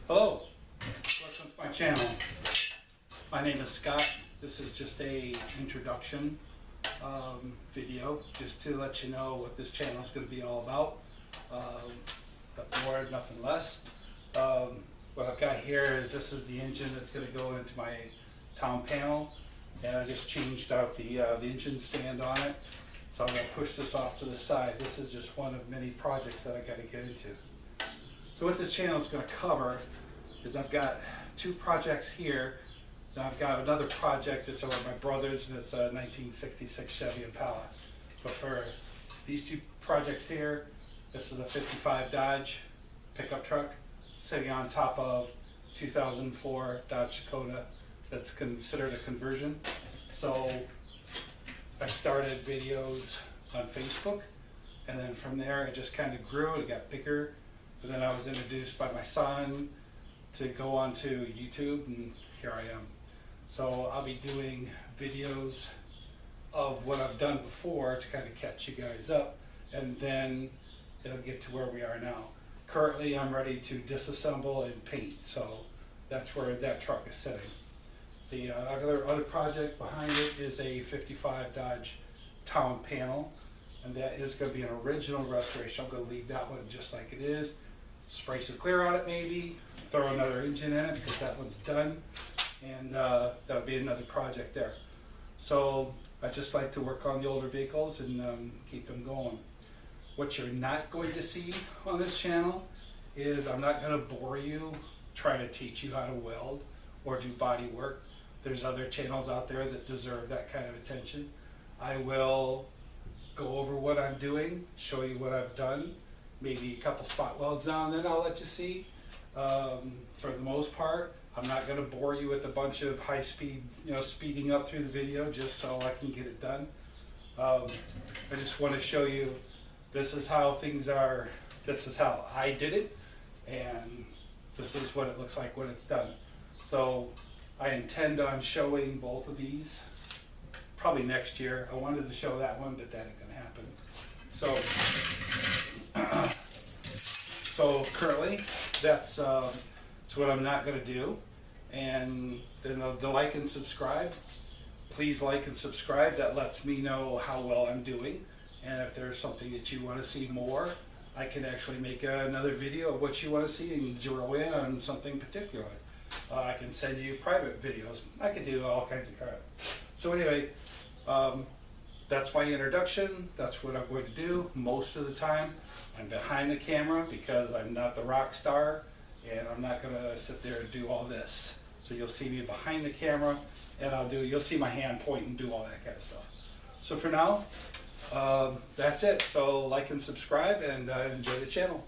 Hello, welcome to my channel. My name is Scott. This is just a introduction video just to let you know what this channel is going to be all about. Nothing more, nothing less. What I've got here is this is the engine that's going to go into my town panel, and I just changed out the engine stand on it. So I'm going to push this off to the side. This is just one of many projects that I got to get into. So what this channel is going to cover is I've got two projects here. Now I've got another project that's over my brother's, and it's a 1966 Chevy Impala. But for these two projects here, this is a 55 Dodge pickup truck sitting on top of 2004 Dodge Dakota that's considered a conversion. So I started videos on Facebook, and then from there it just kind of grew. It got bigger, and then I was introduced by my son to go onto YouTube, and here I am. So I'll be doing videos of what I've done before to kind of catch you guys up, and then it'll get to where we are now. Currently I'm ready to disassemble and paint, so that's where that truck is sitting. The other project behind it is a 55 Dodge town panel, and that is going to be an original restoration. I'm going to leave that one just like it is, spray some clear on it maybe, throw another engine in it because that one's done, and that'll be another project there. So I just like to work on the older vehicles and keep them going. What you're not going to see on this channel is I'm not going to bore you trying to teach you how to weld or do body work. There's other channels out there that deserve that kind of attention. I will go over what I'm doing, show you what I've done, maybe a couple spot welds now and then I'll let you see. For the most part, I'm not going to bore you with a bunch of high speed, speeding up through the video just so I can get it done. I just want to show you this is how things are, this is how I did it, and this is what it looks like when it's done. So I intend on showing both of these probably next year. I wanted to show that one, but that ain't gonna happen. So currently that's what I'm not gonna do. And then the like and subscribe. Please like and subscribe. That lets me know how well I'm doing. And if there's something that you want to see more, I can actually make another video of what you want to see and zero in on something particular. I can send you private videos. I can do all kinds of crap. So anyway, that's my introduction. That's what I'm going to do. Most of the time, I'm behind the camera because I'm not the rock star, and I'm not going to sit there and do all this. So you'll see me behind the camera, and you'll see my hand point and do all that kind of stuff. So for now, that's it. So like and subscribe, and enjoy the channel.